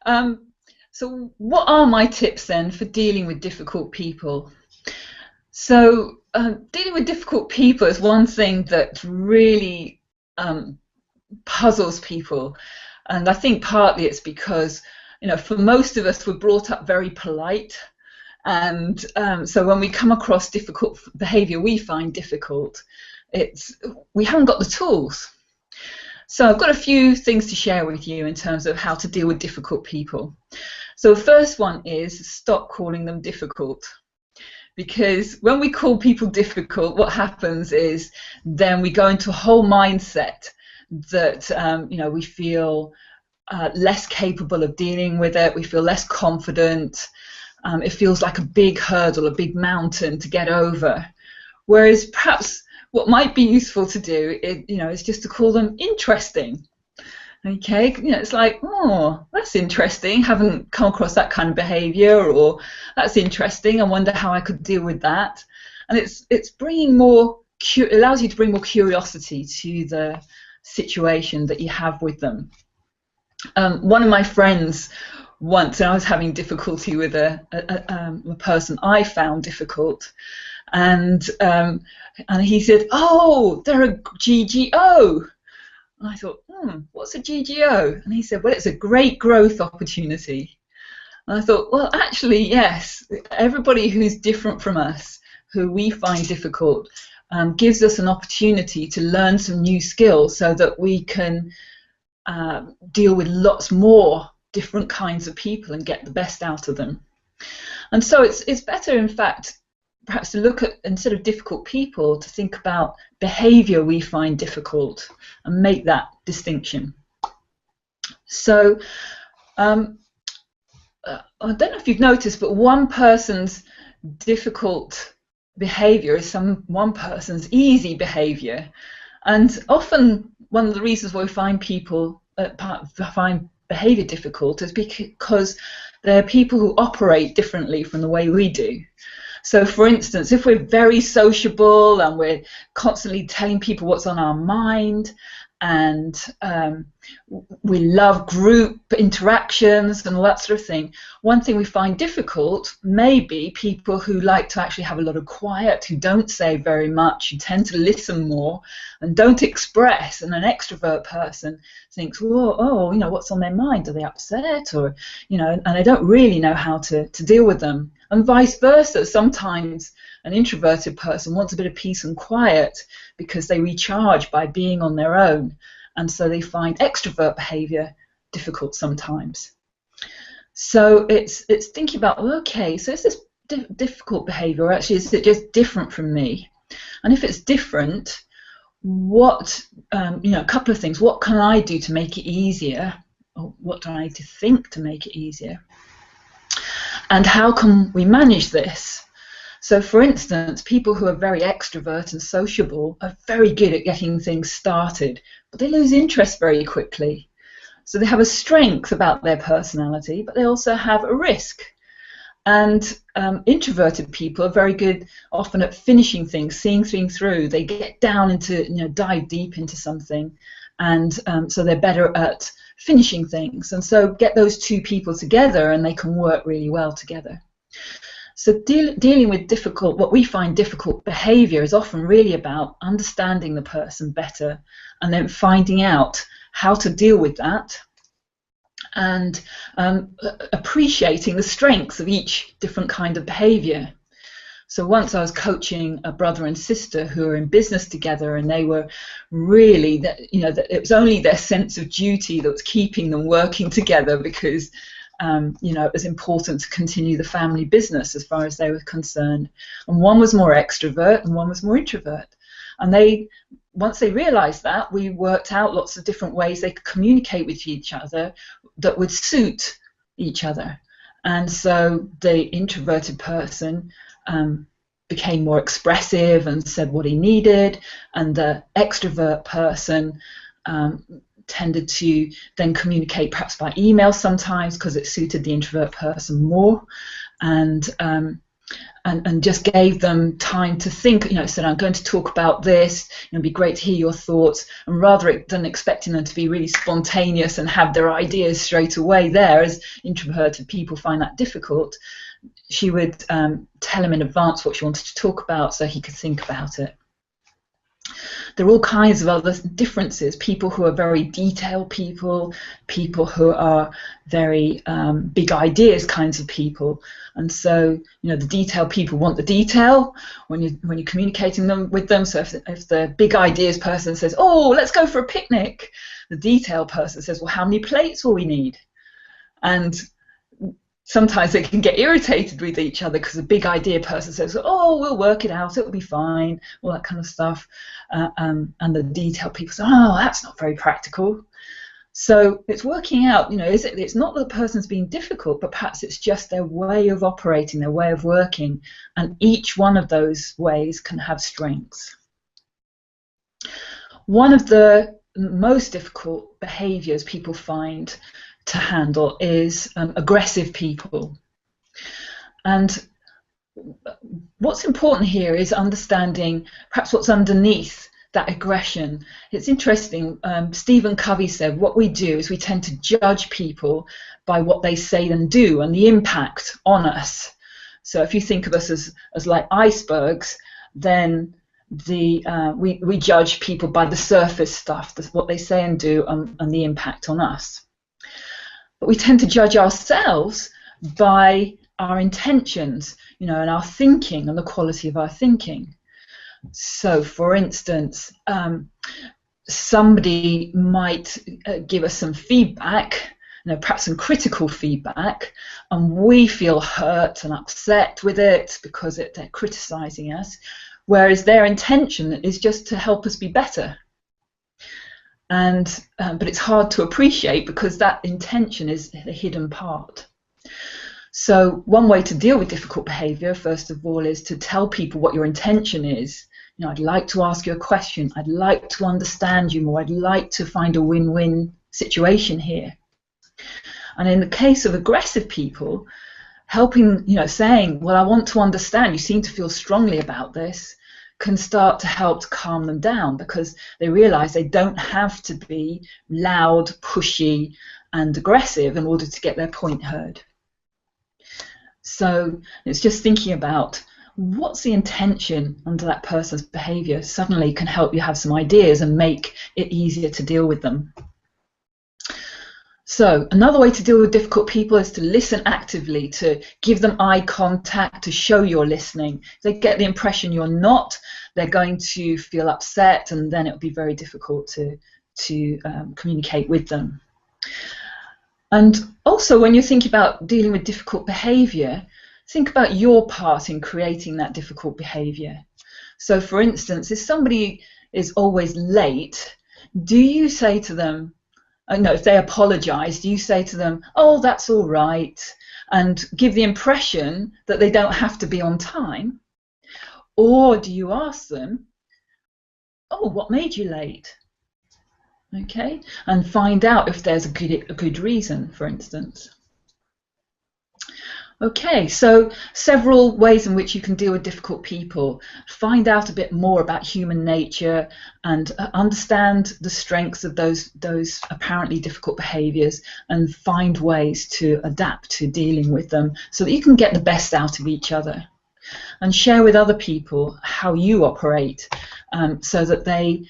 Um, so what are my tips then for dealing with difficult people? So dealing with difficult people is one thing that really puzzles people, and I think partly it's because for most of us we're brought up very polite, and so when we come across difficult behaviour we find difficult, it's we haven't got the tools. So I've got a few things to share with you in terms of how to deal with difficult people. So the first one is stop calling them difficult. Because when we call people difficult, what happens is then we go into a whole mindset that we feel less capable of dealing with it. We feel less confident. It feels like a big hurdle, a big mountain to get over. Whereas perhaps what might be useful to do is just to call them interesting. Okay, it's like, oh, that's interesting. Haven't come across that kind of behaviour, or that's interesting. I wonder how I could deal with that. And it's bringing more. It allows you to bring more curiosity to the situation that you have with them. One of my friends once, and I was having difficulty with a person I found difficult, and he said, "Oh, they're a GGO." And I thought, what's a GGO? And he said, well, it's a great growth opportunity. And I thought, well, actually, yes, everybody who's different from us, who we find difficult, gives us an opportunity to learn some new skills so that we can deal with lots more different kinds of people and get the best out of them. And so it's better, in fact, perhaps to look at, instead of difficult people, to think about behaviour we find difficult and make that distinction. So I don't know if you've noticed, but one person's difficult behaviour is one person's easy behaviour. And often one of the reasons why we find people find behaviour difficult is because they're people who operate differently from the way we do. So, for instance, if we're very sociable and we're constantly telling people what's on our mind, and we love group interactions and all that sort of thing, one thing we find difficult may be people who like to actually have a lot of quiet, who don't say very much, who tend to listen more and don't express. And an extrovert person thinks, well, oh, what's on their mind? Are they upset? Or, and they don't really know how to deal with them. And vice versa. Sometimes an introverted person wants a bit of peace and quiet because they recharge by being on their own, and so they find extrovert behaviour difficult sometimes. So it's thinking about, okay, so is this difficult behaviour, or actually is it just different from me? And if it's different, what a couple of things. What can I do to make it easier, or what do I need to think to make it easier? And how can we manage this? So, for instance, people who are very extrovert and sociable are very good at getting things started, but they lose interest very quickly. So they have a strength about their personality, but they also have a risk. And introverted people are very good often at finishing things, seeing things through. They get down into, dive deep into something, and so they're better at finishing things. And so get those two people together and they can work really well together. So dealing with what we find difficult behaviour is often really about understanding the person better and then finding out how to deal with that, and appreciating the strengths of each different kind of behaviour. So once I was coaching a brother and sister who were in business together, and they were really, it was only their sense of duty that was keeping them working together, because it was important to continue the family business as far as they were concerned. And one was more extrovert and one was more introvert. And once they realised that, we worked out lots of different ways they could communicate with each other that would suit each other. And so the introverted person became more expressive and said what he needed, and the extrovert person tended to then communicate perhaps by email sometimes because it suited the introvert person more. And and just gave them time to think, said, I'm going to talk about this, it'd be great to hear your thoughts, and rather than expecting them to be really spontaneous and have their ideas straight away there, as introverted people find that difficult, she would tell him in advance what she wanted to talk about so he could think about it. There are all kinds of other differences. People who are very detailed people who are very big ideas kinds of people. And so, the detailed people want the detail when you're communicating with them. So if the big ideas person says, oh, let's go for a picnic, the detailed person says, well, how many plates will we need? And sometimes they can get irritated with each other because the big idea person says, oh, we'll work it out, it'll be fine, all that kind of stuff. And the detailed people say, oh, that's not very practical. So it's working out, it's not that the person's being difficult, but perhaps it's just their way of operating, their way of working. And each one of those ways can have strengths. One of the most difficult behaviors people find to handle is aggressive people. And what's important here is understanding perhaps what's underneath that aggression. It's interesting, Stephen Covey said, what we do is we tend to judge people by what they say and do and the impact on us. So if you think of us as like icebergs, then we judge people by the surface stuff, what they say and do, and the impact on us. But we tend to judge ourselves by our intentions, and our thinking and the quality of our thinking. So, for instance, somebody might give us some feedback, perhaps some critical feedback, and we feel hurt and upset with it because they're criticizing us, whereas their intention is just to help us be better. But it's hard to appreciate because that intention is the hidden part. So one way to deal with difficult behavior, first of all, is to tell people what your intention is. I'd like to ask you a question. I'd like to understand you more. I'd like to find a win-win situation here. And in the case of aggressive people, helping, saying, well, I want to understand. You seem to feel strongly about this, can start to help to calm them down because they realize they don't have to be loud, pushy, and aggressive in order to get their point heard. So it's just thinking about what's the intention under that person's behavior suddenly can help you have some ideas and make it easier to deal with them. So another way to deal with difficult people is to listen actively, to give them eye contact, to show you're listening. If they get the impression you're not, they're going to feel upset, and then it'll be very difficult to communicate with them. And also, when you're thinking about dealing with difficult behavior, think about your part in creating that difficult behavior. So, for instance, if somebody is always late, do you say to them, no, if they apologize, do you say to them, oh, that's all right, and give the impression that they don't have to be on time? Or do you ask them, oh, what made you late? Okay, and find out if there's a good reason, for instance. Okay, so several ways in which you can deal with difficult people. Find out a bit more about human nature and understand the strengths of those apparently difficult behaviors, and find ways to adapt to dealing with them so that you can get the best out of each other. And share with other people how you operate, so that they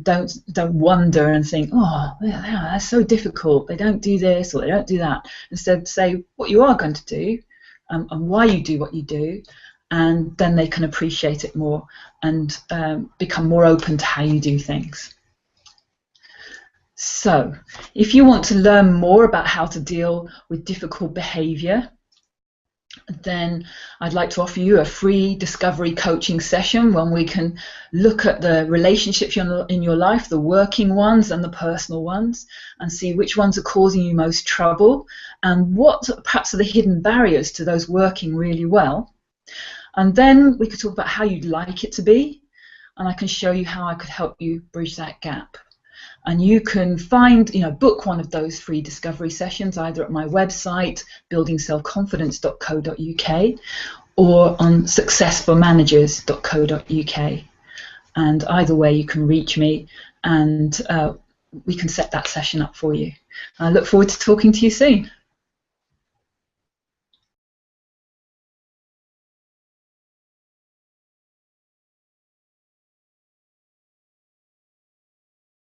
don't wonder and think, oh, that's so difficult, they don't do this or they don't do that. Instead, say what you are going to do and why you do what you do, and then they can appreciate it more and become more open to how you do things. So if you want to learn more about how to deal with difficult behavior, then I'd like to offer you a free discovery coaching session when we can look at the relationships in your life, the working ones and the personal ones, and see which ones are causing you most trouble and what perhaps are the hidden barriers to those working really well. And then we could talk about how you'd like it to be, and I can show you how I could help you bridge that gap. And you can find, book one of those free discovery sessions either at my website, buildingselfconfidence.co.uk, or on successfulmanagers.co.uk. And either way you can reach me, and we can set that session up for you. I look forward to talking to you soon.